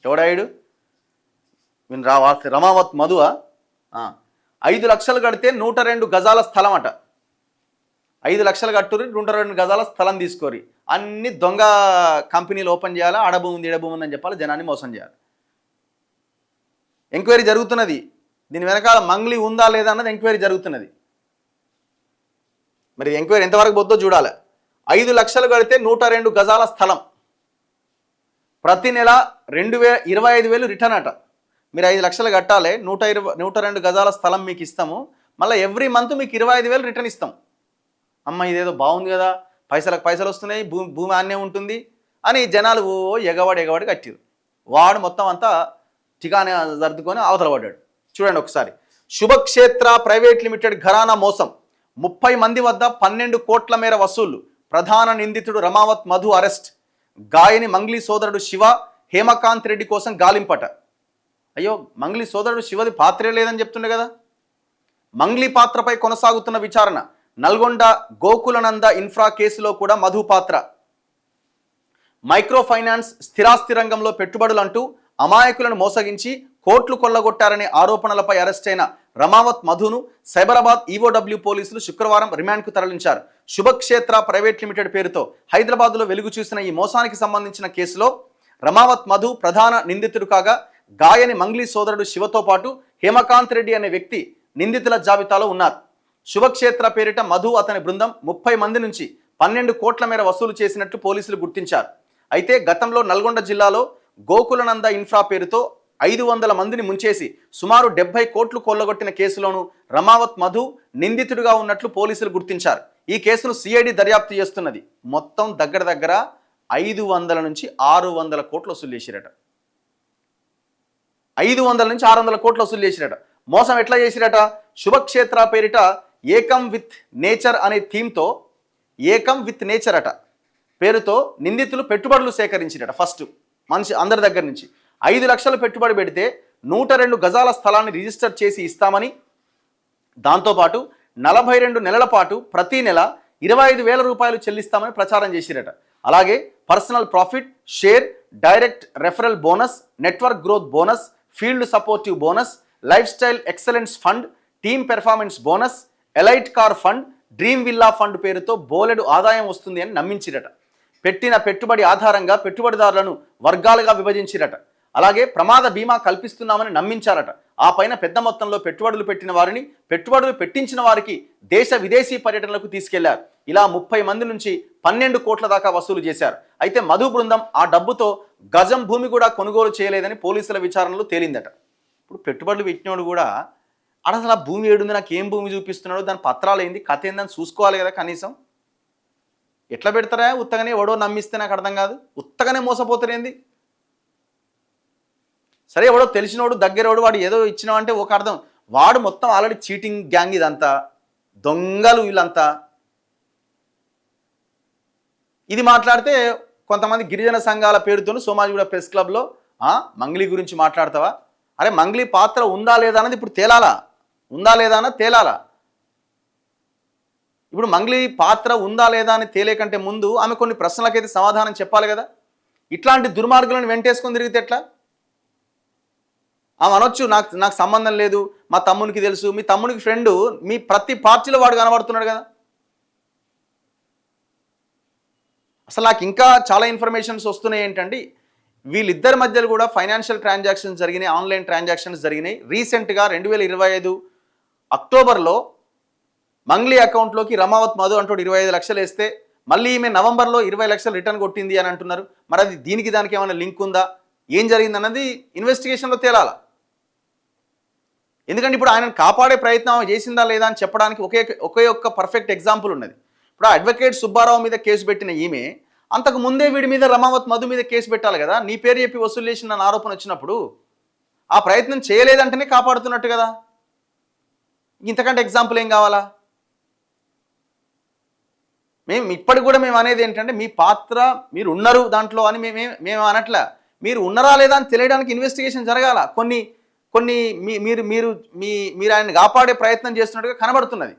ఎవడాయుడు వీని రమావత్ మధువా 5 లక్షలు కడితే 102 గజాల స్థలం అట. 5 లక్షలు కట్టురు 102 గజాల స్థలం తీసుకోరి. అన్ని దొంగ కంపెనీలు ఓపెన్ చేయాలా, ఆడభూమి ఉంది ఈడభూమి ఉందని చెప్పాలి, జనాన్ని మోసం చేయాలి. ఎంక్వైరీ జరుగుతున్నది. దీని వెనకాల మంగ్లీ ఉందా లేదా అన్నది ఎంక్వైరీ జరుగుతున్నది. మరి ఎంక్వైరీ ఎంతవరకు పోద్దో చూడాలి. 5 లక్షలు కడితే 102 గజాల స్థలం, ప్రతి నెల 25,000 రిటర్న్ అట. మీరు 5 లక్షలు కట్టాలి, 102 గజాల స్థలం మీకు ఇస్తాము, మళ్ళీ ఎవ్రీ మంత్ మీకు 25,000 రిటర్న్ ఇస్తాం. అమ్మ ఇదేదో బాగుంది కదా, పైసలకు పైసలు వస్తున్నాయి, భూమి ఆన్నే ఉంటుంది అని జనాలు ఎగవాడి కట్టిరు. వాడు మొత్తం అంతా ఠికానే సర్దుకొని అవతల పడ్డాడు. చూడండి ఒకసారి. శుభక్షేత్ర ప్రైవేట్ లిమిటెడ్ ఘరానా మోసం, 30 మంది వద్ద 12 కోట్ల మేర వసూళ్లు, ప్రధాన నిందితుడు రమావత్ మధు అరెస్ట్, గాయని మంగ్లీ సోదరుడు శివ హేమకాంత్ రెడ్డి కోసం గాలింపట. అయ్యో మంగ్లీ సోదరుడు శివది పాత్రే లేదని చెప్తుండే కదా. మంగ్లీ పాత్రపై కొనసాగుతున్న విచారణ, నల్గొండ గోకులనంద ఇన్ఫ్రా కేసులో కూడా మధు పాత్ర. మైక్రో ఫైనాన్స్ స్థిరాస్తి రంగంలో పెట్టుబడులంటూ అమాయకులను మోసగించి కోట్లు కొల్లగొట్టారనే ఆరోపణలపై అరెస్ట్ అయిన రమావత్ మధును సైబరాబాద్ ఈఓడబ్ల్యూ పోలీసులు శుక్రవారం రిమాండ్కు తరలించారు. శుభక్షేత్ర ప్రైవేట్ లిమిటెడ్ పేరుతో హైదరాబాద్లో వెలుగు చూసిన ఈ మోసానికి సంబంధించిన కేసులో రమావత్ మధు ప్రధాన నిందితుడు కాగా, గాయని మంగ్లీ సోదరుడు శివతో పాటు హేమకాంత్ రెడ్డి అనే వ్యక్తి నిందితుల జాబితాలో ఉన్నారు. శుభక్షేత్ర పేరిట మధు అతని బృందం 30 మంది నుంచి 12 కోట్ల మేర వసూలు చేసినట్టు పోలీసులు గుర్తించారు. అయితే గతంలో నల్గొండ జిల్లాలో గోకులనంద ఇన్ఫ్రా పేరుతో 500 మందిని ముంచేసి సుమారు 70 కోట్లు కొల్లగొట్టిన కేసులోనూ రమావత్ మధు నిందితుడిగా ఉన్నట్లు పోలీసులు గుర్తించారు. ఈ కేసును సిఐడి దర్యాప్తు చేస్తున్నది. మొత్తం దగ్గర 500 నుంచి 600 కోట్లు వసూలు చేసిరట. 500 నుంచి 600 కోట్లు వసూలు చేసిరట. మోసం ఎట్లా చేసిరట? శుభక్షేత్ర పేరిట ఏకం విత్ నేచర్ అనే థీమ్తో, ఏకం విత్ నేచర్ అట పేరుతో నిందితులు పెట్టుబడులు సేకరించిరట. ఫస్ట్ మనిషి అందరి దగ్గర నుంచి 5 లక్షలు పెట్టుబడి పెడితే 102 గజాల స్థలాన్ని రిజిస్టర్ చేసి ఇస్తామని, దాంతోపాటు 42 నెలల పాటు ప్రతి నెల 25,000 రూపాయలు చెల్లిస్తామని ప్రచారం చేసిరట. అలాగే personal profit share, direct referral bonus, network growth bonus, field supportive bonus, life style excellence fund, team performance bonus, elite car fund, dream villa fund పేరుతో బోలెడు ఆదాయం వస్తుంది అని నమ్మించిరట. పెట్టిన పెట్టుబడి ఆధారంగా పెట్టుబడిదారులను వర్గాలుగా విభజించిరట. అలాగే ప్రమాద బీమా కల్పిస్తున్నామని నమ్మించారట. ఆ పైన పెద్ద మొత్తంలో పెట్టుబడులు పెట్టిన వారిని, పెట్టుబడులు పెట్టించిన వారికి దేశ విదేశీ పర్యటనలకు తీసుకెళ్లారు. ఇలా 30 మంది నుంచి 12 కోట్ల దాకా వసూలు చేశారు. అయితే మధు బృందం ఆ డబ్బుతో గజం భూమి కూడా కొనుగోలు చేయలేదని పోలీసుల విచారణలో తేలిందట. ఇప్పుడు పెట్టుబడులు పెట్టినోడు కూడా అసలు ఆ భూమి ఏడుంది, నాకు ఏం భూమి చూపిస్తున్నాడు, దాని పత్రాలు ఏంది, కథ ఏందని చూసుకోవాలి కదా కనీసం. ఎట్లా పెడతారా? ఉత్తగానే ఎవడో నమ్మిస్తే నాకు అర్థం కాదు. ఉత్తగానే మోసపోతారేంది? సరే ఎవడో తెలిసినోడు దగ్గరోడు వాడు ఏదో ఇచ్చినావు అంటే ఒక అర్థం. వాడు మొత్తం ఆల్రెడీ చీటింగ్ గ్యాంగ్, ఇదంతా దొంగలు వీళ్ళంతా. ఇది మాట్లాడితే కొంతమంది గిరిజన సంఘాల పేరుతో సోమాజిగూడ ప్రెస్ క్లబ్లో మంగ్లీ గురించి మాట్లాడతావా? అరే మంగ్లీ పాత్ర ఉందా లేదా అన్నది ఇప్పుడు తేలాలా, ఉందా లేదా అన్నది తేలాలా. ఇప్పుడు మంగ్లీ పాత్ర ఉందా లేదా అని తేలేకంటే ముందు ఆమె కొన్ని ప్రశ్నలకైతే సమాధానం చెప్పాలి కదా. ఇట్లాంటి దుర్మార్గులను వెంటేసుకొని తిరిగితే ఎట్లా? ఆమె అనొచ్చు నాకు సంబంధం లేదు, మా తమ్మునికి తెలుసు, మీ తమ్మునికి ఫ్రెండు, మీ ప్రతి పార్టీలో వాడు కనబడుతున్నాడు కదా. అసలు నాకు ఇంకా చాలా ఇన్ఫర్మేషన్స్ వస్తున్నాయి. ఏంటంటే వీళ్ళిద్దరి మధ్యలో కూడా ఫైనాన్షియల్ ట్రాన్సాక్షన్స్ జరిగినాయి, ఆన్లైన్ ట్రాన్సాక్షన్స్ జరిగినాయి. రీసెంట్గా 2025 అక్టోబర్లో మంగ్లీ అకౌంట్లోకి రమావత్ మధు అంటూ 25 లక్షలు వేస్తే మళ్ళీ ఈమె నవంబర్లో 20 లక్షలు రిటర్న్ కొట్టింది అని అంటున్నారు. మరి అది దానికి ఏమైనా లింక్ ఉందా, ఏం జరిగింది అన్నది ఇన్వెస్టిగేషన్లో తేలాల. ఎందుకంటే ఇప్పుడు ఆయనను కాపాడే ప్రయత్నం చేసిందా లేదా అని చెప్పడానికి ఒకే ఒక్క పర్ఫెక్ట్ ఎగ్జాంపుల్ ఉన్నది. ఇప్పుడు అడ్వకేట్ సుబ్బారావు మీద కేసు పెట్టిన ఈమె అంతకు ముందే వీడి మీద రమావత్ మధు మీద కేసు పెట్టాలి కదా. నీ పేరు చెప్పి వసూలు చేసిన ఆరోపణ వచ్చినప్పుడు ఆ ప్రయత్నం చేయలేదంటేనే కాపాడుతున్నట్టు కదా. ఇంతకంటే ఎగ్జాంపుల్ ఏం కావాలా? మేము ఇప్పటికి కూడా మేము అనేది ఏంటంటే మీ పాత్ర మీరు ఉన్నారు దాంట్లో అని మేము అనట్లా. మీరు ఉన్నారా లేదా అని తెలియడానికి ఇన్వెస్టిగేషన్ జరగాల. కొన్ని మీరు ఆయన కాపాడే ప్రయత్నం చేస్తున్నట్టుగా కనబడుతున్నది.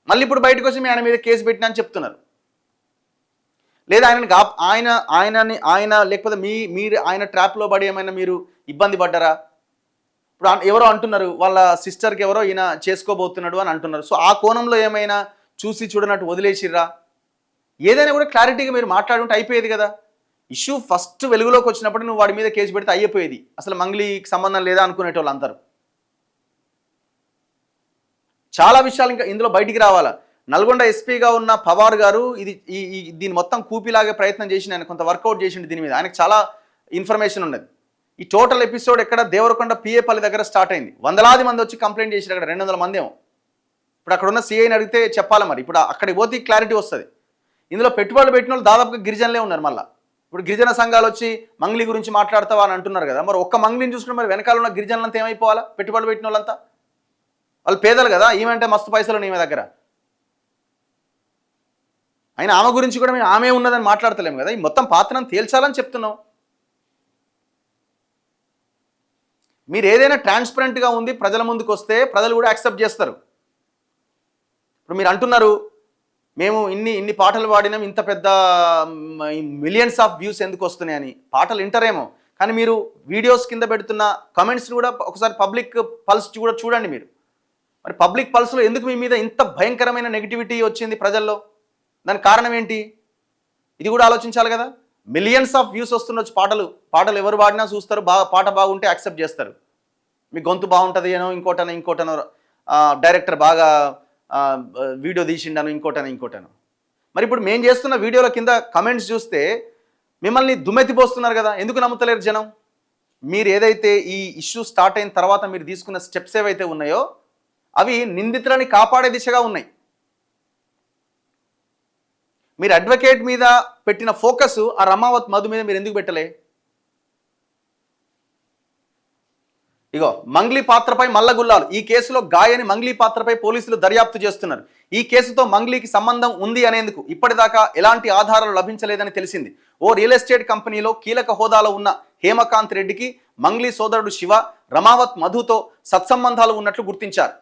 మళ్ళీ ఇప్పుడు బయటకు వచ్చి మీ ఆయన మీద కేసు పెట్టినా అని చెప్తున్నారు. లేదా ఆయన లేకపోతే మీరు ఆయన ట్రాప్లో పడి ఏమైనా మీరు ఇబ్బంది పడ్డారా? ఇప్పుడు ఎవరో అంటున్నారు వాళ్ళ సిస్టర్కి ఎవరో ఈయన చేసుకోబోతున్నాడు అని అంటున్నారు. సో ఆ కోణంలో ఏమైనా చూసి చూడనట్టు వదిలేసిర్రా? ఏదైనా కూడా క్లారిటీగా మీరు మాట్లాడుంటే అయిపోయేది కదా. ఇష్యూ ఫస్ట్ వెలుగులోకి వచ్చినప్పుడు నువ్వు వాడి మీద కేసు పెడితే అయిపోయేది. అసలు మంగ్లీకి సంబంధం లేదా అనుకునేటోళ్ళు అందరూ. చాలా విషయాలు ఇంకా ఇందులో బయటికి రావాలా. నల్గొండ ఎస్పీగా ఉన్న పవార్ గారు దీన్ని మొత్తం కూపిలాగే ప్రయత్నం చేసి ఆయన కొంత వర్కౌట్ చేసిండు దీని మీద. ఆయనకు చాలా ఇన్ఫర్మేషన్ ఉన్నది. ఈ టోటల్ ఎపిసోడ్ ఎక్కడ దేవరకొండ పిఏపల్లి దగ్గర స్టార్ట్ అయింది. వందలాది మంది వచ్చి కంప్లైంట్ చేశారు. అక్కడ 200 మంది ఏమో. ఇప్పుడు అక్కడ ఉన్న సిఐని అడిగితే చెప్పాలి మరి. ఇప్పుడు అక్కడికి పోతే క్లారిటీ వస్తుంది. ఇందులో పెట్టుబడులు పెట్టిన వాళ్ళు దాదాపుగా గిరిజనులే ఉన్నారు. మళ్ళీ ఇప్పుడు గిరిజన సంఘాలు వచ్చి మంగ్లీ గురించి మాట్లాడతావా అని అంటున్నారు కదా. మరి ఒక్క మంగ్లీని చూసుకుంటే మరి వెనకాల ఉన్న గిరిజనులంతా ఏమైపోవాలా? పెట్టుబడులు పెట్టిన వాళ్ళంతా వాళ్ళు పేదలు కదా. ఈమెంటే మస్తు పైసలు ఈమె దగ్గర. అయినా ఆమె గురించి కూడా మేము ఆమె ఉన్నదని మాట్లాడతలేము కదా. ఈ మొత్తం పాత్రను తేల్చాలని చెప్తున్నాం. మీరు ఏదైనా ట్రాన్స్పరెంట్గా ఉంది ప్రజల ముందుకు వస్తే ప్రజలు కూడా యాక్సెప్ట్ చేస్తారు. ఇప్పుడు మీరు అంటున్నారు మేము ఇన్ని పాటలు పాడినాం, ఇంత పెద్ద మిలియన్స్ ఆఫ్ వ్యూస్ ఎందుకు వస్తున్నాయని. పాటలు వింటారేమో, కానీ మీరు వీడియోస్ కింద పెడుతున్న కమెంట్స్ కూడా ఒకసారి పబ్లిక్ పల్స్ కూడా చూడండి మీరు. మరి పబ్లిక్ పల్స్లో ఎందుకు మీ మీద ఇంత భయంకరమైన నెగిటివిటీ వచ్చింది ప్రజల్లో? దానికి కారణం ఏంటి? ఇది కూడా ఆలోచించాలి కదా. మిలియన్స్ ఆఫ్ వ్యూస్ వస్తుండొచ్చు. పాటలు ఎవరు పాడినా చూస్తారు. పాట బాగుంటే యాక్సెప్ట్ చేస్తారు. మీ గొంతు బాగుంటుంది అనో ఇంకోటనో డైరెక్టర్ బాగా వీడియో తీసిండను ఇంకోటనో. మరి ఇప్పుడు మేము చేస్తున్న వీడియోల కింద కమెంట్స్ చూస్తే మిమ్మల్ని దుమ్మెత్తిపోస్తున్నారు కదా. ఎందుకు నమ్ముతలేరు జనం? మీరు ఏదైతే ఈ ఇష్యూ స్టార్ట్ అయిన తర్వాత మీరు తీసుకున్న స్టెప్స్ ఏవైతే ఉన్నాయో అవి నిందితులని కాపాడే దిశగా ఉన్నాయి. మీరు అడ్వకేట్ మీద పెట్టిన ఫోకస్ ఆ రమావత్ మధు మీద మీరు ఎందుకు పెట్టలే? ఇగో మంగ్లీ పాత్రపై మల్లగుల్లాలు. ఈ కేసులో గాయని మంగ్లీ పాత్రపై పోలీసులు దర్యాప్తు చేస్తున్నారు. ఈ కేసుతో మంగ్లీకి సంబంధం ఉంది అనేందుకు ఇప్పటిదాకా ఎలాంటి ఆధారాలు లభించలేదని తెలిసింది. ఓ రియల్ ఎస్టేట్ కంపెనీలో కీలక హోదాలో ఉన్న హేమకాంత్ రెడ్డికి మంగ్లీ సోదరుడు శివ, రమావత్ మధుతో సత్సంబంధాలు ఉన్నట్లు గుర్తించారు.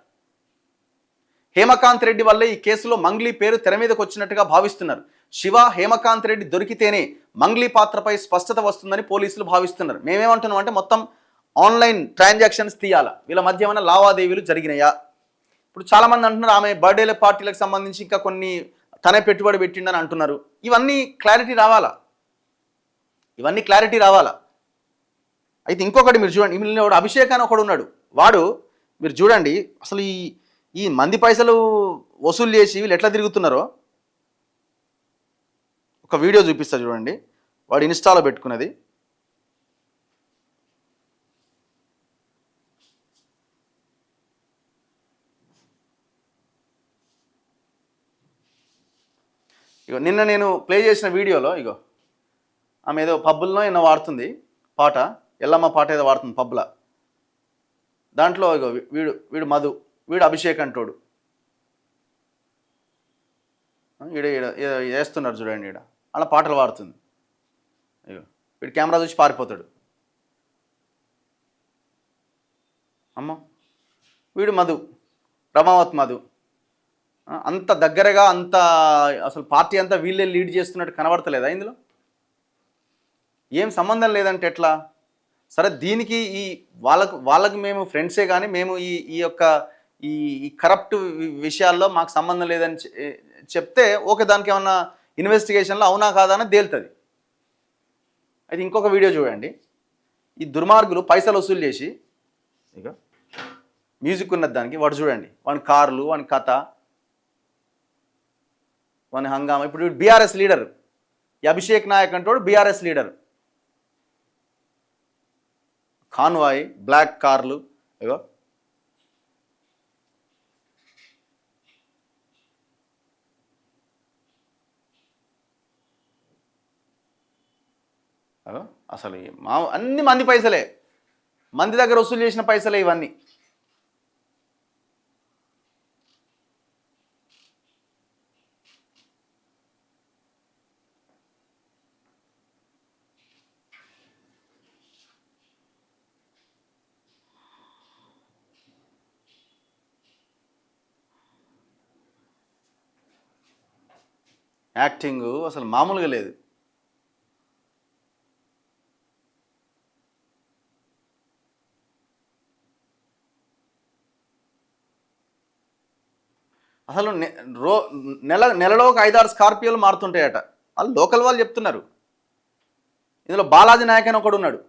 హేమకాంత్ రెడ్డి వల్లే ఈ కేసులో మంగ్లీ పేరు తెర మీదకు వచ్చినట్టుగా భావిస్తున్నారు. శివ, హేమకాంత్ రెడ్డి దొరికితేనే మంగ్లీ పాత్రపై స్పష్టత వస్తుందని పోలీసులు భావిస్తున్నారు. మేమేమంటున్నాం అంటే మొత్తం ఆన్లైన్ ట్రాన్సాక్షన్స్ తీయాలా, వీళ్ళ మధ్య ఏమైనా లావాదేవీలు జరిగినాయా. ఇప్పుడు చాలామంది అంటున్నారు ఆమె బర్త్డేల పార్టీలకు సంబంధించి ఇంకా కొన్ని తనే పెట్టుబడి పెట్టిండని అంటున్నారు. ఇవన్నీ క్లారిటీ రావాలా. అయితే ఇంకొకటి మీరు చూడండి, వాడు అభిషేక్ అని ఒకడు ఉన్నాడు. వాడు మీరు చూడండి అసలు ఈ మంది పైసలు వసూలు చేసి వీళ్ళు ఎట్లా తిరుగుతున్నారో ఒక వీడియో చూపిస్తా చూడండి. వాడు ఇన్స్టాలో పెట్టుకున్నది. ఇగో నిన్న నేను ప్లే చేసిన వీడియోలో ఇగో ఆమె ఏదో పబ్బుల్లో ఎన్నో వాడుతుంది పాట, ఎల్లమ్మ పాట ఏదో వాడుతుంది పబ్లా. దాంట్లో ఇగో వీడు మధు, వీడు అభిషేక్ అంటోడు. ఈడ వేస్తున్నారు చూడండి. ఈడ అలా పాటలు పాడుతుంది. ఇగో వీడు కెమెరా చూసి పారిపోతాడు. అమ్మ వీడు మధు, రమావత్ మధు. అంత దగ్గరగా అంత అసలు పార్టీ అంతా వీళ్ళే లీడ్ చేస్తున్నట్టు కనబడతలేదా ఇందులో? ఏం సంబంధం లేదంటే ఎట్లా? సరే దీనికి వాళ్ళకు మేము ఫ్రెండ్సే, కానీ మేము ఈ యొక్క ఈ కరప్ట్ విషయాల్లో మాకు సంబంధం లేదని చెప్తే ఓకే, దానికి ఏమన్నా ఇన్వెస్టిగేషన్లో అవునా కాదా అని తేలుతుంది. అయితే ఇంకొక వీడియో చూడండి. ఈ దుర్మార్గులు పైసలు వసూలు చేసి ఇక మ్యూజిక్ ఉన్నది దానికి. వాడు చూడండి, వాని కార్లు, వాని కథ, వాని హంగామా. ఇప్పుడు బీఆర్ఎస్ లీడర్, ఈ అభిషేక్ నాయక్ అంటోడు బీఆర్ఎస్ లీడర్. కాన్వాయ్, బ్లాక్ కార్లు. ఇగో అసలు అన్ని మంది పైసలే, మంది దగ్గర వసూలు చేసిన పైసలే ఇవన్నీ. యాక్టింగ్ అసలు మామూలుగా లేదు. అసలు రో నెలలో ఒక 5-6 స్కార్పియోలు మారుతుంటాయట. వాళ్ళు లోకల్ వాళ్ళు చెప్తున్నారు. ఇందులో బాలాజీ నాయక్ అని ఒకడు ఉన్నాడు.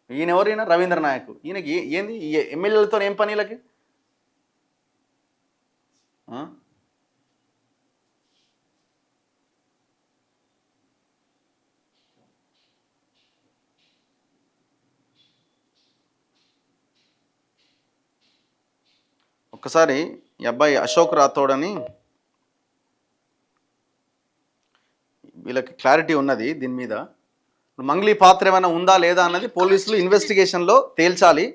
ఈయన ఎవరు? ఈయన రవీంద్ర నాయక్. ఈయనకి ఏంది ఎమ్మెల్యేలతో ఏం పనీలకి? ఒక్కసారి ఈ అబ్బాయి అశోక్ రాథోడ్ అని, వీళ్ళకి క్లారిటీ ఉన్నది దీని మీద. మంగ్లీ పాత్ర ఏమైనా ఉందా లేదా అన్నది పోలీసులు ఇన్వెస్టిగేషన్లో తేల్చాలి.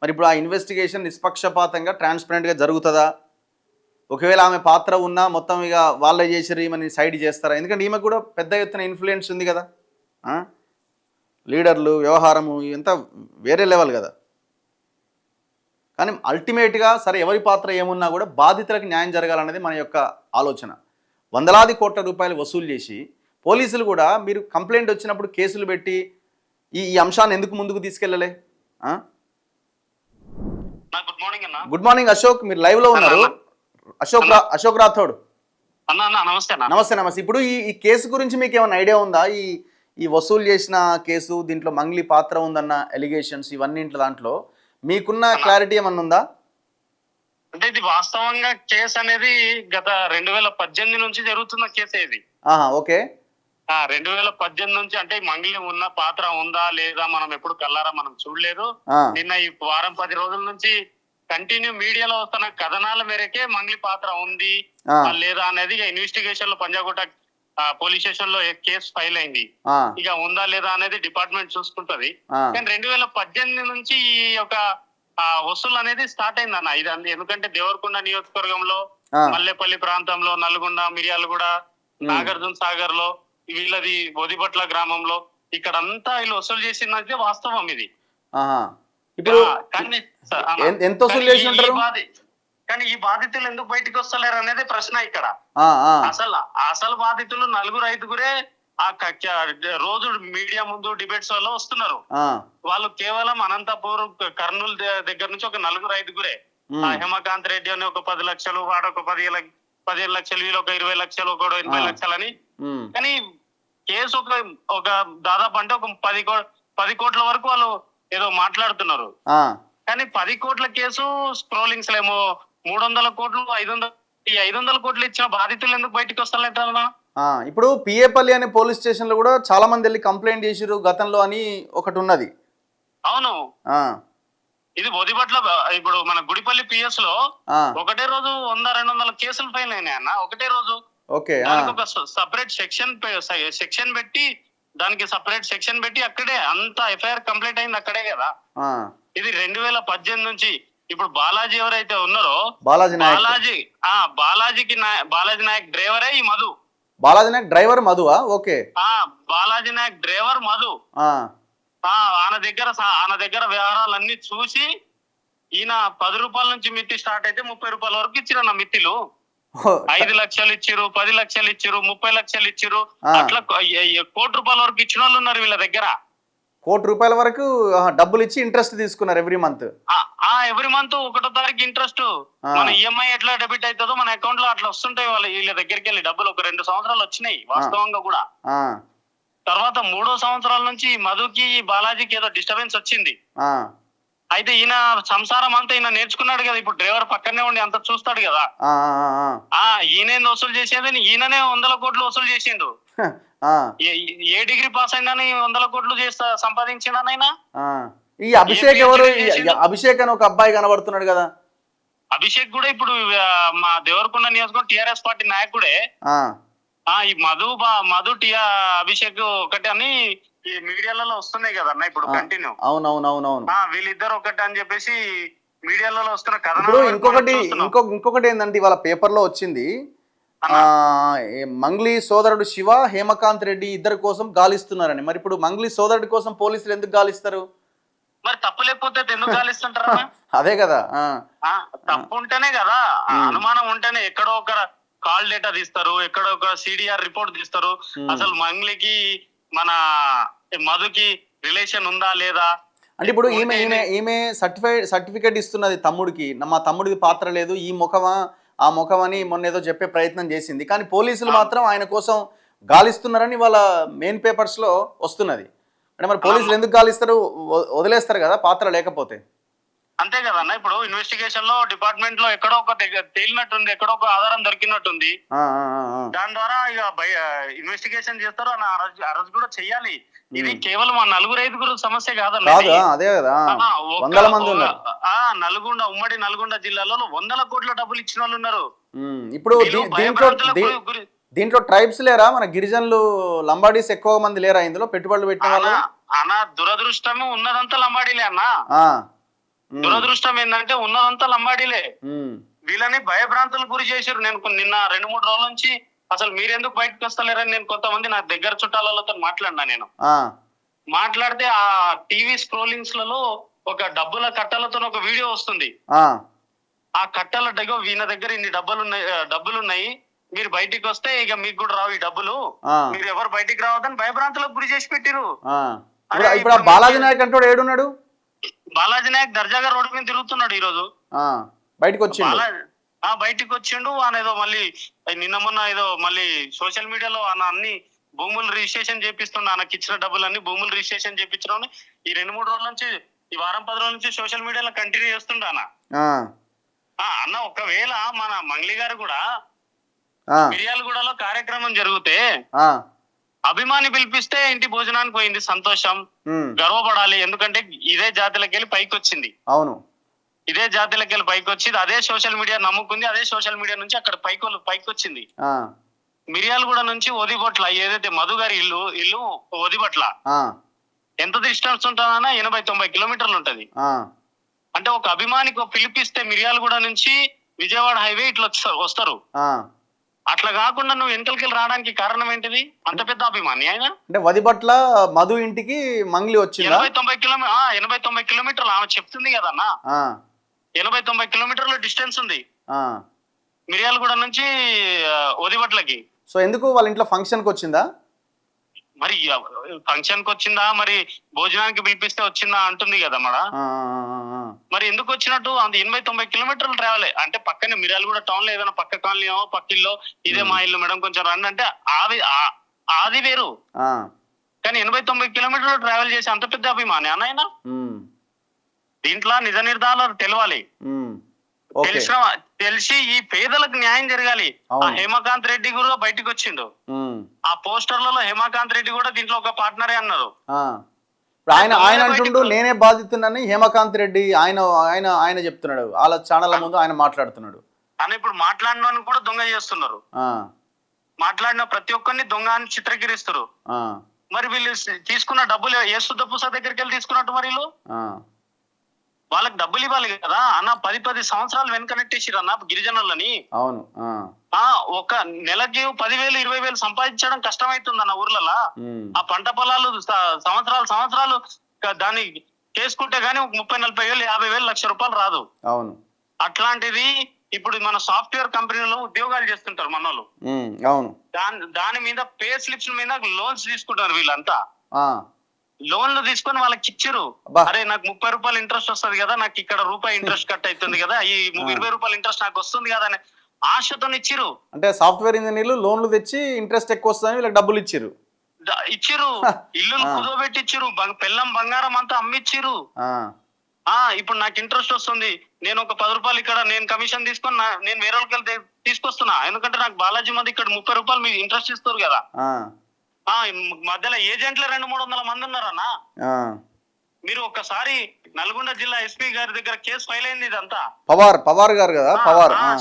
మరి ఇప్పుడు ఆ ఇన్వెస్టిగేషన్ నిష్పక్షపాతంగా ట్రాన్స్పరెంట్గా జరుగుతుందా? ఒకవేళ ఆమె పాత్ర ఉన్నా మొత్తం ఇక వాళ్ళే చేసారు ఈమెని సైడ్ చేస్తారా? ఎందుకంటే ఈమె కూడా పెద్ద ఎత్తున ఇన్ఫ్లుయెన్స్ ఉంది కదా, లీడర్లు వ్యవహారము ఇదంతా వేరే లెవెల్ కదా. కానీ అల్టిమేట్గా సరే ఎవరి పాత్ర ఏమున్నా కూడా బాధితులకు న్యాయం జరగాలన్నది మన యొక్క ఆలోచన. వందలాది కోట్ల రూపాయలు వసూలు చేసి పోలీసులు కూడా మీరు కంప్లైంట్ వచ్చినప్పుడు కేసులు పెట్టి ఈ అంశాన్ని ఎందుకు ముందుకు తీసుకెళ్ళలే? గుడ్ మార్నింగ్ అశోక్, మీరు లైవ్ లో ఉన్నారు. అశోక్ రాథోడ్. నమస్తే. ఇప్పుడు ఈ కేసు గురించి మీకు ఏమైనా ఐడియా ఉందా? ఈ వసూలు చేసిన కేసు, దీంట్లో మంగ్లీ పాత్ర ఉందన్న ఎలిగేషన్స్ ఇవన్నింటి దాంట్లో మీకున్న క్లారిటీ ఏమన్నా ఉందా? అంటే ఇది వాస్తవంగా కేసు అనేది గత 2018 నుంచి జరుగుతున్న కేసు ఇది. ఓకే. 2018 నుంచి అంటే మంగ్లీ ఉన్న పాత్ర ఉందా లేదా మనం ఎప్పుడు కల్లారా మనం చూడలేదు. నిన్న ఈ వారం 10 రోజుల నుంచి కంటిన్యూ మీడియాలో వస్తున్న కథనాల మేరకే మంగ్లీ పాత్ర ఉంది లేదా అనేది ఇన్వెస్టిగేషన్ లో పంజాగుట్ట పోలీస్ స్టేషన్ లో కేసు ఫైల్ అయింది. ఇక ఉందా లేదా అనేది డిపార్ట్మెంట్ చూసుకుంటది. కానీ 2018 నుంచి ఈ యొక్క వసూలు అనేది స్టార్ట్ అయింది అన్న. ఇది ఎందుకంటే దేవరకొండ నియోజకవర్గంలో, మల్లెపల్లి ప్రాంతంలో, నల్గొండ, మిర్యాలగూడ, నాగార్జున సాగర్ లో, వీళ్ళది బోదిపట్ల గ్రామంలో ఇక్కడంతా వీళ్ళు వసూలు చేసినది వాస్తవం ఇది. ఎంత వసూలు చేసి ఉంటారు? కానీ ఈ బాధితులు ఎందుకు బయటకు వస్తలేరు అనేది ప్రశ్న ఇక్కడ. అసలు బాధితులు 4-5 రోజు మీడియా ముందు డిబేట్స్ వల్ల వస్తున్నారు. వాళ్ళు కేవలం అనంతపూర్, కర్నూలు దగ్గర నుంచి ఒక 4-5. హేమకాంత్ రెడ్డి అని ఒక 10 లక్షలు, వాడు ఒక 15 లక్షలు, వీళ్ళు ఒక 20 లక్షలు, ఒక 80 లక్షలు అని. కానీ కేసు ఒక దాదాపు అంటే ఒక 10 కోట్ల వరకు వాళ్ళు ఏదో మాట్లాడుతున్నారు. కానీ 10 కోట్ల కేసు స్క్రోలింగ్స్ ఏమో 300 కోట్లు, 500 కోట్లు ఇచ్చిన బాధితులు ఎందుకు బయటకు వస్తలేదా? ఇప్పుడు పిఏపల్లి అనే పోలీస్ స్టేషన్ లో కూడా చాలా మంది వెళ్ళి కంప్లైంట్ చేసిరు గతంలో అని ఒకటి ఉన్నది. అవును, ఇది బోదిపట్ల. ఇప్పుడు మన గుడిపల్లి పిఎస్ లో ఒకటే రోజు 100-200 కేసులు ఫైల్ అయినాయి అన్న, ఒకటే రోజు. ఒక సపరేట్ సెక్షన్ పెట్టి, దానికి సపరేట్ సెక్షన్ పెట్టి అక్కడే అంత ఎఫ్ఐఆర్ కంప్లీట్ అయింది అక్కడే కదా. ఇది 2018 నుంచి. ఇప్పుడు బాలాజీ ఎవరైతే ఉన్నారో బాలాజీ నాయక్ డ్రైవరే ఈ మధు. బాలాజీ నాయక్ డ్రైవర్ మధువా? ఓకే. బాలాజీ నాయక్ డ్రైవర్ మధు. ఆయన దగ్గర వ్యవహారాలన్నీ చూసి ఈయన 10 రూపాయల నుంచి మిత్తి స్టార్ట్ అయితే 30 రూపాయల వరకు ఇచ్చిరన్న మిత్తిలు. 5 లక్షలు ఇచ్చిరు, 10 లక్షలు ఇచ్చిరు, 30 లక్షలు ఇచ్చిరు. అట్లా 1 కోటి రూపాయల వరకు ఇచ్చిన వాళ్ళు ఉన్నారు వీళ్ళ దగ్గర. 1 కోటి రూపాయల వరకు డబ్బులు ఇచ్చి ఇంట్రెస్ట్ తీసుకున్నారు ఎవ్రీ మంత్. ఎవ్రీ మంత్ 1వ తారీఖు ఇంట్రెస్ట్. మన ఈఎంఐ ఎట్లా డెబిట్ అవుతుందో మన అకౌంట్ లో అట్లా వస్తుంటాయి వీళ్ళ దగ్గరికి వెళ్ళి డబ్బులు. ఒక 2 సంవత్సరాలు వచ్చినాయి వాస్తవంగా కూడా. తర్వాత 3వ సంవత్సరాల నుంచి మధుకి, బాలాజీకి ఏదో డిస్టర్బెన్స్ వచ్చింది. అయితే ఈయన సంసారం అంతా ఈయన నేర్చుకున్నాడు కదా. ఇప్పుడు డ్రైవర్ పక్కనే ఉండి అంత చూస్తాడు కదా. ఈయన వసూలు చేసేది ఈయననే 100 కోట్లు వసూలు చేసిండు. ఏ డిగ్రీ పాస్ అయినా 100 కోట్లు చేస్తా సంపాదించినానైనా. ఈ అభిషేక్ ఎవరు? అభిషేక్ అని ఒక అబ్బాయి కనబడుతున్నాడు కదా. అభిషేక్ కూడా ఇప్పుడు మా దేవరకొండ నియోజకవర్గం టిఆర్ఎస్ పార్టీ నాయకుడే. ఈ మధు అభిషేక్ ఒకటి అని ఈ మీడియాలలో వస్తున్నాయి కదా అన్న ఇప్పుడు కంటిన్యూ. అవునవునవునవును. వీళ్ళిద్దరు ఒకటి అని చెప్పేసి మీడియాలలో వస్తున్న కథ. ఇంకొకటి ఏంటంటే ఇవాళ పేపర్ లో వచ్చింది, మంగ్లీ సోదరుడు శివ, హేమకాంత్ రెడ్డి ఇద్దరు కోసం గాలిస్తున్నారని. మరి ఇప్పుడు మంగ్లీ సోదరుడి కోసం పోలీసులు ఎందుకు గాలిస్తారు? మరి తప్పు లేకపోతే ఎందుకు గాలిస్తుంటారా? అదే కదా. తప్పు ఉంటేనే కదా, అనుమానం ఉంటేనే ఎక్కడో ఒక కాల్ డేటా తీస్తారు, ఎక్కడో ఒక సిడిఆర్ రిపోర్ట్ తీస్తారు. అసలు మంగ్లీకి మన మధుకి రిలేషన్ ఉందా లేదా అంటే ఇప్పుడు ఈమె సర్టిఫికేట్ ఇస్తున్నది తమ్ముడికి, మా తమ్ముడికి పాత్ర లేదు, ఈ ముఖమా ఆ ముఖం అని మొన్న ఏదో చెప్పే ప్రయత్నం చేసింది. కానీ పోలీసులు మాత్రం ఆయన కోసం గాలిస్తున్నారని వాళ్ళ మెయిన్ పేపర్స్ లో వస్తున్నది. అంటే మరి పోలీసులు ఎందుకు గాలిస్తారు? వదిలేస్తారు కదా పాత్ర లేకపోతే. అంతే కదన్న, ఇప్పుడు ఇన్వెస్టిగేషన్ లో డిపార్ట్మెంట్ లో ఎక్కడో ఒక తేలినట్టుంది, ఎక్కడో ఒక ఆధారం దొరికినట్టుంది. దాని ద్వారా ఇక ఇన్వెస్టిగేషన్ చేస్తారు, అరెస్ట్ కూడా చెయ్యాలి. ఇది కేవలం ఆ 4-5 సమస్య కాదన్న. అదే కదా, వందల మంది ఉన్నారు. ఉమ్మడి నల్గొండ జిల్లాలో 100 కోట్ల డబ్బులు ఇచ్చిన వాళ్ళు ఉన్నారు. ఇప్పుడు దీంట్లో ట్రైబ్స్ లేరా? మన గిరిజనులు, లంబాడీస్ ఎక్కువ మంది లేరా ఇందులో పెట్టుబడులు పెట్టిన వాళ్ళు? అన్న దురదృష్టము ఉన్నదంతా లంబాడీలే అన్న. దురదృష్టం ఏంటంటే ఉన్నదంతా లంబాడీలే. వీళ్ళని భయభ్రాంతులకు గురి చేశారు. నేను నిన్న 2-3 రోజుల నుంచి అసలు మీరెందుకు బయటకు వస్తలేరని నేను కొంతమంది నా దగ్గర చుట్టాలతో మాట్లాడినా. నేను మాట్లాడితే ఆ టీవీ స్క్రోలింగ్స్ లలో ఒక డబ్బుల కట్టలతో ఒక వీడియో వస్తుంది. ఆ కట్టల దగ్గర వీళ్ళ దగ్గర ఇన్ని డబ్బులున్నాయి, మీరు బయటికి వస్తే ఇక మీకు కూడా రావు ఈ డబ్బులు, మీరు ఎవరు బయటికి రావద్దని భయభ్రాంతులకు గురి చేసి పెట్టిరు. ఇప్పుడు బాలాజీ నాయక్ అంటూ ఏడున్నాడు? బాలాజీ నాయక్ దర్జాగా రోడ్డు మీద తిరుగుతున్నాడు ఈ రోజు. బయటకు వచ్చిండు ఆయన ఏదో మళ్ళీ నిన్న మొన్న ఏదో మళ్ళీ సోషల్ మీడియాలో అన్ని భూములు రిజిస్ట్రేషన్ చేపిస్తుండ, ఆయనకి ఇచ్చిన డబ్బులన్నీ భూములు రిజిస్ట్రేషన్ చేపించడం ఈ 2-3 రోజుల నుంచి, ఈ వారం 10 రోజుల నుంచి సోషల్ మీడియాలో కంటిన్యూ చేస్తుండ అన్న. ఒకవేళ మన మంగ్లీ గారు కూడా మిర్యాలగూడలో కార్యక్రమం జరిగితే అభిమాని పిలిపిస్తే ఇంటి భోజనానికి పోయింది, సంతోషం, గర్వపడాలి. ఎందుకంటే ఇదే జాతిలోకి వెళ్ళి పైకి వచ్చింది. అవును, ఇదే జాతిలోకి వెళ్ళి పైకి వచ్చింది, అదే సోషల్ మీడియా నమ్ముకుంది, అదే సోషల్ మీడియా నుంచి అక్కడ పైకి వచ్చింది. మిర్యాలగూడ నుంచి ఒదిబొట్ల, ఏదైతే మధు గారి ఇల్లు ఒదిబొట్ల ఎంత డిస్టెన్స్ ఉంటుందన్నా 80-90 కిలోమీటర్లు ఉంటది. అంటే ఒక అభిమానికి పిలిపిస్తే మిర్యాలగూడ నుంచి విజయవాడ హైవే ఇట్లా వస్తారు. అట్లా కాకుండా నువ్వు వెనకలకి రావడానికి కారణం ఏంటిది? అంత పెద్ద అభిమాని ఆయన. అంటే వదిబట్ల మధు ఇంటికి మంగ్లీ వచ్చింది 80-90 కిలోమీటర్లు ఆమె చెప్తుంది కదన్నా. 80-90 కిలోమీటర్ల డిస్టెన్స్ ఉంది మిర్యాలగూడ నుంచి వదిబట్లకి. సో ఎందుకు వాళ్ళ ఇంట్లో ఫంక్షన్ కి వచ్చిందా? మరి ఫంక్షన్ కి వచ్చిందా, మరి భోజనానికి పిలిపిస్తే వచ్చిందా అంటుంది కదా మడ. మరి ఎందుకు వచ్చినట్టు? అంత 80-90 కిలోమీటర్లు ట్రావెల్. అంటే పక్కనే మిర్యాలగూడ టౌన్ లో ఏదైనా పక్క కాలనీ పక్కిల్లో ఇదే మా ఇల్లు మేడం కొంచెం రండి అంటే అది వేరు. కానీ 80-90 కిలోమీటర్లు ట్రావెల్ చేసి అంత పెద్ద అభిమాని అన్నయ్య. దీంట్లో నిజ నిర్ధారాలు తెలవాలి, తెలిసి ఈ పేదలకు న్యాయం జరగాలి. ఆ హేమకాంత్ రెడ్డి కూడా బయటకు వచ్చిండు, ఆ పోస్టర్లలో హేమకాంత్ రెడ్డి కూడా దీంట్లో ఒక పార్ట్నరే అన్నారు. ఆయన అంటుండు నేనే బాధితున్నానని హేమకాంత్ రెడ్డి ఆయన చెప్తున్నాడు, వాళ్ళ ఛానల్ ముందు ఆయన మాట్లాడుతున్నాడు. అని ఇప్పుడు మాట్లాడిన కూడా దొంగ చేస్తున్నారు, మాట్లాడిన ప్రతి ఒక్కరిని దొంగ అని చిత్రీకరిస్తారు. మరి వీళ్ళు తీసుకున్న డబ్బులు ఏ శుద్ధ పూస దగ్గరికి వెళ్ళి తీసుకున్నట్టు? మరి వీళ్ళు వాళ్ళకి డబ్బులు ఇవ్వాలి కదా అన్న. 10 సంవత్సరాలు వెనకనెట్టేసిరు అన్న గిరిజనులని. అవును, ఒక నెలకి 10,000-20,000 సంపాదించడం కష్టమైతుంది అన్న ఊర్లలో. ఆ పంట పొలాలు సంవత్సరాలు దాన్ని చేసుకుంటే గానీ 30,000-40,000, 50,000, ₹1,00,000 రాదు. అవును, అట్లాంటిది ఇప్పుడు మన సాఫ్ట్వేర్ కంపెనీలో ఉద్యోగాలు చేస్తుంటారు మనోళ్ళు. అవును, దాని మీద పే స్లిప్స్ మీద లోన్స్ తీసుకుంటారు వీళ్ళంతా. లోన్లు తీసుకొని వాళ్ళకి ఇచ్చిరు. అరే నాకు ₹30 ఇంట్రెస్ట్ వస్తుంది కదా, నాకు ఇక్కడ రూపాయి ఇంట్రెస్ట్ కట్ అవుతుంది కదా, ఈ ₹20 ఇంట్రెస్ట్ నాకు వస్తుంది కదా అని ఆశతో ఇచ్చిరు. అంటే సాఫ్ట్వేర్ ఇంజనీర్లు లోన్లు తెచ్చి ఇంట్రెస్ట్ ఎక్కువ వస్తుందని వీళ్ళకి డబ్బులు ఇచ్చిరు. ఇల్లు కుదోబెట్టి ఇచ్చిరు, పెళ్ళం బంగారం అంతా అమ్మిచ్చిరు. ఇప్పుడు నాకు ఇంట్రెస్ట్ వస్తుంది, నేను ఒక ₹10 ఇక్కడ నేను కమిషన్ తీసుకొని నేను వేరే వాళ్ళకి తీసుకొస్తున్నా, ఎందుకంటే నాకు బాలాజీ మంది ఇక్కడ ₹30 మీరు ఇంట్రెస్ట్ ఇస్తారు కదా. మధ్యలో ఏజెంట్లు 200-300 మంది ఉన్నారన్నా. మీరు ఒక్కసారి నల్గొండ జిల్లా ఎస్పీ గారి దగ్గర కేసు ఫైల్ అయింది. ఇదంతా పవార్ గారు కదా,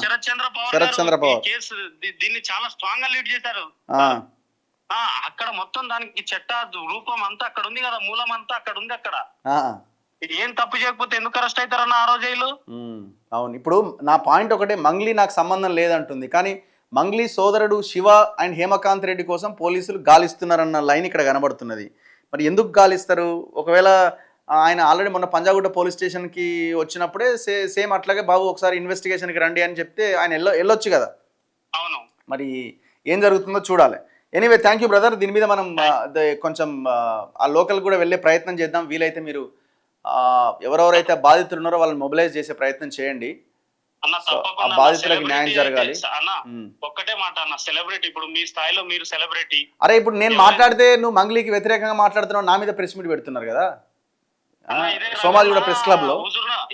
శరత్ చంద్ర పవార్ కేసు దీన్ని చాలా స్ట్రాంగ్ గా లీడ్ చేశారు. అక్కడ మొత్తం దానికి చట్ట రూపం అంతా అక్కడ ఉంది కదా, మూలం అంతా అక్కడ ఉంది. అక్కడ ఏం తప్పు చేయకపోతే ఎందుకు అరెస్ట్ అవుతారన్న ఆ రోజు వీళ్ళు? అవును, ఇప్పుడు నా పాయింట్ ఒకటే, మంగ్లీ నాకు సంబంధం లేదంటుంది, కానీ మంగ్లీ సోదరుడు శివ అండ్ హేమకాంత్ రెడ్డి కోసం పోలీసులు గాలిస్తున్నారన్న లైన్ ఇక్కడ కనబడుతున్నది. మరి ఎందుకు గాలిస్తారు? ఒకవేళ ఆయన ఆల్రెడీ మొన్న పంజాగుట్ట పోలీస్ స్టేషన్కి వచ్చినప్పుడే సేమ్ అట్లాగే బాబు ఒకసారి ఇన్వెస్టిగేషన్కి రండి అని చెప్తే ఆయన వెళ్ళొచ్చు కదా. అవును, మరి ఏం జరుగుతుందో చూడాలి. Anyway thank you brother. దీని మీద మనం కొంచెం ఆ లోకల్ కూడా వెళ్ళే ప్రయత్నం చేద్దాం. వీలైతే మీరు ఎవరెవరైతే బాధితులు ఉన్నారో వాళ్ళని మొబిలైజ్ చేసే ప్రయత్నం చేయండి. ఆ బాధితులకు న్యాయం జరగాలి. ఒక్కటే మాట అన్న, సెలబ్రిటీ ఇప్పుడు మీ స్థాయిలో మీరు సెలబ్రిటీ. అరే ఇప్పుడు నేను మాట్లాడితే నువ్వు మంగ్లీకి వ్యతిరేకంగా మాట్లాడుతున్నావు, నా మీద ప్రెస్ మీట్ పెడుతున్నారు కదా సోమాజిగూడ ప్రెస్ క్లబ్ లో.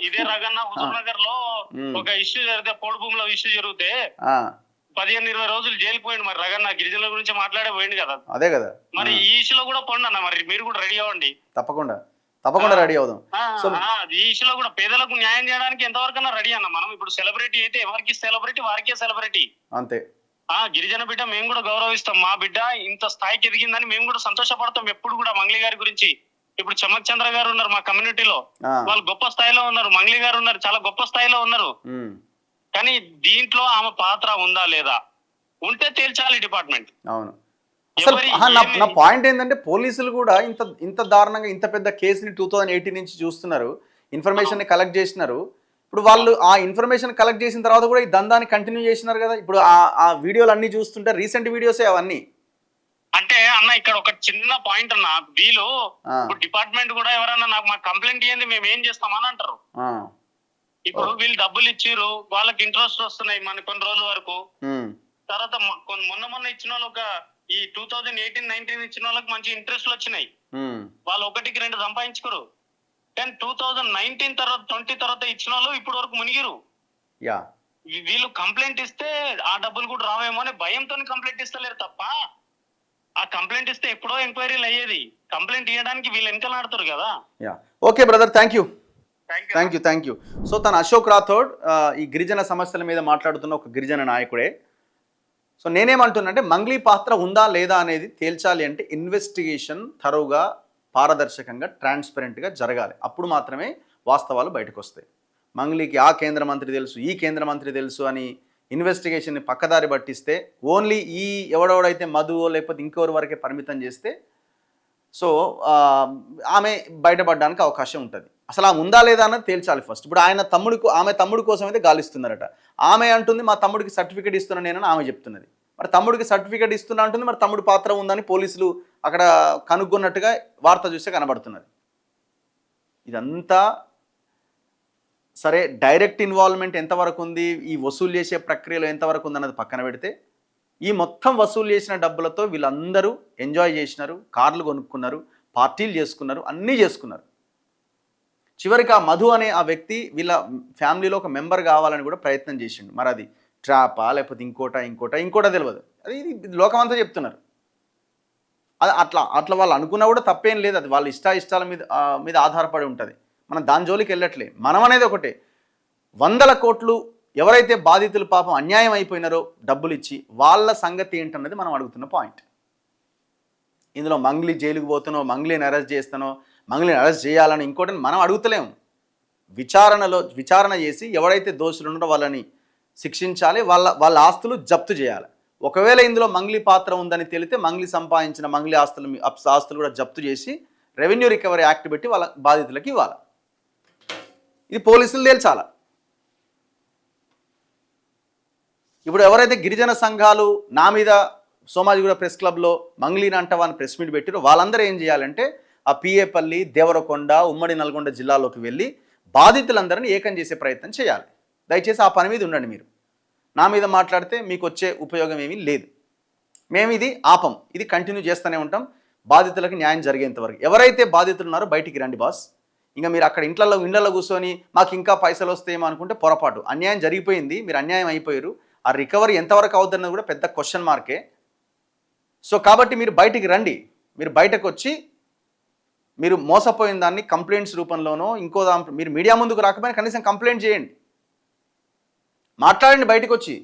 ఇదే రగన్న హుజూర్ నగర్ లో ఒక ఇష్యూ జరిగితే, పోడు భూమిలో ఇష్యూ జరిగితే 15-20 రోజులు జైలు పోయింది. మరి రగన్న గిరిజనుల గురించి మాట్లాడే పోయింది కదా. అదే కదా, మరి ఈ ఇష్యూలో కూడా పోండి అన్న. మరి మీరు కూడా రెడీ అవ్వండి. తప్పకుండా రెడీ అవుదాం. ఈ ఇష్యూలో కూడా పేదలకు న్యాయం చేయడానికి ఎంతవరకన్నా రెడీ అన్న. మనం ఇప్పుడు సెలబ్రిటీ అయితే ఎవరికి సెలబ్రిటీ వారికే సెలబ్రిటీ అంతే. గిరిజన బిడ్డ మేము కూడా గౌరవిస్తాం. మా బిడ్డ ఇంత స్థాయికి ఎదిగిందని మేము కూడా సంతోషపడతాం ఎప్పుడు కూడా. మంగ్లీ గారి గురించి ఇప్పుడు చమక్ చంద్ర గారు ఉన్నారు మా కమ్యూనిటీలో, వాళ్ళు గొప్ప స్థాయిలో ఉన్నారు. మంగ్లీ గారు ఉన్నారు, చాలా గొప్ప స్థాయిలో ఉన్నారు. కానీ దీంట్లో ఆమె పాత్ర ఉందా లేదా, ఉంటే తేల్చాలి డిపార్ట్మెంట్. అవును, నా పాయింట్ ఏంటంటే పోలీసులు కూడా ఇంత దారుణంగా ఇంత పెద్ద కేసుని 2018 నుంచి చూస్తున్నారు, ఇన్ఫర్మేషన్ ని కలెక్ట్ చేసినారు. ఇప్పుడు వాళ్ళు ఆ ఇన్ఫర్మేషన్ కలెక్ట్ చేసిన తర్వాత కూడా ఈ దందాన్ని కంటిన్యూ చేసినారు కదా. ఇప్పుడు ఆ వీడియోలు అన్ని చూస్తుంటే రీసెంట్ వీడియోసే అవన్నీ. అంటే అన్న ఇక్కడ ఒక చిన్న పాయింట్ అన్న, వీళ్ళు డిపార్ట్మెంట్ కూడా ఎవరన్నా నాకు మా కంప్లైంట్ ఇవ్వండి మేము ఏం చేస్తామని అంటారు. ఇప్పుడు వీళ్ళు డబ్బులు ఇచ్చిర్రు, వాళ్ళకి ఇంట్రెస్ట్ వస్తున్నాయి మన కొన్ని రోజుల వరకు. తర్వాత మొన్న ఇచ్చిన వాళ్ళు ఒక ఈ 2018-19 ఇచ్చిన వాళ్ళకి మంచి ఇంట్రెస్ట్లు వచ్చినాయి, వాళ్ళు 1-2 సంపాదించుకోరు. కానీ 2019 తర్వాత 20 తర్వాత ఇచ్చిన వాళ్ళు ఇప్పుడు వరకు మునిగిరు. వీళ్ళు కంప్లైంట్ ఇస్తే ఆ డబ్బులు కూడా రావేమో అని భయంతో కంప్లైంట్ ఇస్తలేరు తప్ప, ఆ కంప్లైంట్ ఇస్తే ఎప్పుడో ఎంక్వైరీలు అయ్యేది. కంప్లైంట్ ఇవ్వడానికి వీళ్ళు వెనకలాడుతారు కదా. Okay brother, thank you. So తన అశోక్ రాథోడ్ ఈ గిరిజన సమస్యల మీద మాట్లాడుతున్న ఒక గిరిజన నాయకుడే. సో నేనేమంటున్నానంటే మంగ్లీ పాత్ర ఉందా లేదా అనేది తేల్చాలి అంటే ఇన్వెస్టిగేషన్ థరోగా, పారదర్శకంగా, ట్రాన్స్పరెంట్గా జరగాలి. అప్పుడు మాత్రమే వాస్తవాలు బయటకు వస్తాయి. మంగ్లీకి ఆ కేంద్ర మంత్రి తెలుసు, ఈ కేంద్ర మంత్రి తెలుసు అని ఇన్వెస్టిగేషన్ని పక్కదారి పట్టిస్తే, ఓన్లీ ఈ ఎవడెవడైతే మధువో లేకపోతే ఇంకెవరి వరకే పరిమితం చేస్తే సో ఆమె బయటపడడానికి అవకాశం ఉంటుంది. అసలు ఆమె ఉందా లేదా అన్నది తేల్చాలి ఫస్ట్. ఇప్పుడు ఆమె తమ్ముడి కోసం అయితే గాలిస్తున్నారట. ఆమె అంటుంది మా తమ్ముడికి సర్టిఫికేట్ ఇస్తున్నా నేనని ఆమె చెప్తున్నది. మరి తమ్ముడికి సర్టిఫికేట్ ఇస్తున్నా అంటుంది, మరి తమ్ముడి పాత్ర ఉందని పోలీసులు అక్కడ కనుగొన్నట్టుగా వార్త చూస్తే కనబడుతున్నది. ఇదంతా సరే, డైరెక్ట్ ఇన్వాల్వ్మెంట్ ఎంతవరకు ఉంది, ఈ వసూలు చేసే ప్రక్రియలో ఎంతవరకు ఉందన్నది పక్కన పెడితే, ఈ మొత్తం వసూలు చేసిన డబ్బులతో వీళ్ళందరూ ఎంజాయ్ చేసినారు, కార్లు కొనుక్కున్నారు, పార్టీలు చేసుకున్నారు, అన్నీ చేసుకున్నారు. చివరికి ఆ మధు అనే ఆ వ్యక్తి వీళ్ళ ఫ్యామిలీలో ఒక మెంబర్ కావాలని కూడా ప్రయత్నం చేసిండు. మరి అది ట్రాపా లేకపోతే ఇంకోటా తెలియదు. అది ఇది లోకమంతా చెప్తున్నారు. అది అట్లా వాళ్ళు అనుకున్నా కూడా తప్పేం లేదు. అది వాళ్ళ ఇష్టాల మీద ఆధారపడి ఉంటుంది. మనం దాని జోలికి వెళ్ళట్లే. మనం అనేది ఒకటే, 100 కోట్లు ఎవరైతే బాధితులు పాపం అన్యాయం అయిపోయినారో డబ్బులు ఇచ్చి, వాళ్ళ సంగతి ఏంటన్నది మనం అడుగుతున్న పాయింట్. ఇందులో మంగ్లీ జైలుకు పోతానో, మంగ్లీని అరెస్ట్ చేస్తానో, మంగ్లీని అరెస్ట్ చేయాలని ఇంకోటి మనం అడుగుతలేము. విచారణ చేసి ఎవరైతే దోషులు ఉన్నారో వాళ్ళని శిక్షించాలి, వాళ్ళ ఆస్తులు జప్తు చేయాలి. ఒకవేళ ఇందులో మంగ్లీ పాత్ర ఉందని తెలితే మంగ్లీ సంపాదించిన మంగ్లీ ఆస్తులు కూడా జప్తు చేసి రెవెన్యూ రికవరీ యాక్ట్ పెట్టి వాళ్ళ బాధితులకు ఇవ్వాలి. ఇది పోలీసులు తేల్చాల. ఇప్పుడు ఎవరైతే గిరిజన సంఘాలు నా మీద సోమాజిగూడ ప్రెస్ క్లబ్లో మంగ్లీని అంటవాని ప్రెస్ మీట్ పెట్టారో వాళ్ళందరూ ఏం చేయాలంటే ఆ పిఏపల్లి, దేవరకొండ, ఉమ్మడి నల్గొండ జిల్లాలోకి వెళ్ళి బాధితులందరినీ ఏకం చేసే ప్రయత్నం చేయాలి. దయచేసి ఆ పని మీద ఉండండి. మీరు నా మీద మాట్లాడితే మీకు వచ్చే ఉపయోగం ఏమీ లేదు. మేము ఇది ఆపం, ఇది కంటిన్యూ చేస్తూనే ఉంటాం బాధితులకు న్యాయం జరిగేంత వరకు. ఎవరైతే బాధితులు ఉన్నారో బయటికి రండి బాస్. ఇంకా మీరు అక్కడ ఇండ్లలో కూర్చొని మాకు ఇంకా పైసలు వస్తాయేమో అనుకుంటే పొరపాటు. అన్యాయం జరిగిపోయింది, మీరు అన్యాయం అయిపోయారు. ఆ రికవరీ ఎంతవరకు అవుతుందన్నది కూడా పెద్ద క్వశ్చన్ మార్కే. సో కాబట్టి మీరు బయటికి రండి. మీరు బయటకు వచ్చి మీరు మోసపోయిన దాన్ని కంప్లైంట్స్ రూపంలోనో మీరు మీడియా ముందుకు రాకపోయినా కనీసం కంప్లైంట్ చేయండి, మాట్లాడండి బయటకు వచ్చి.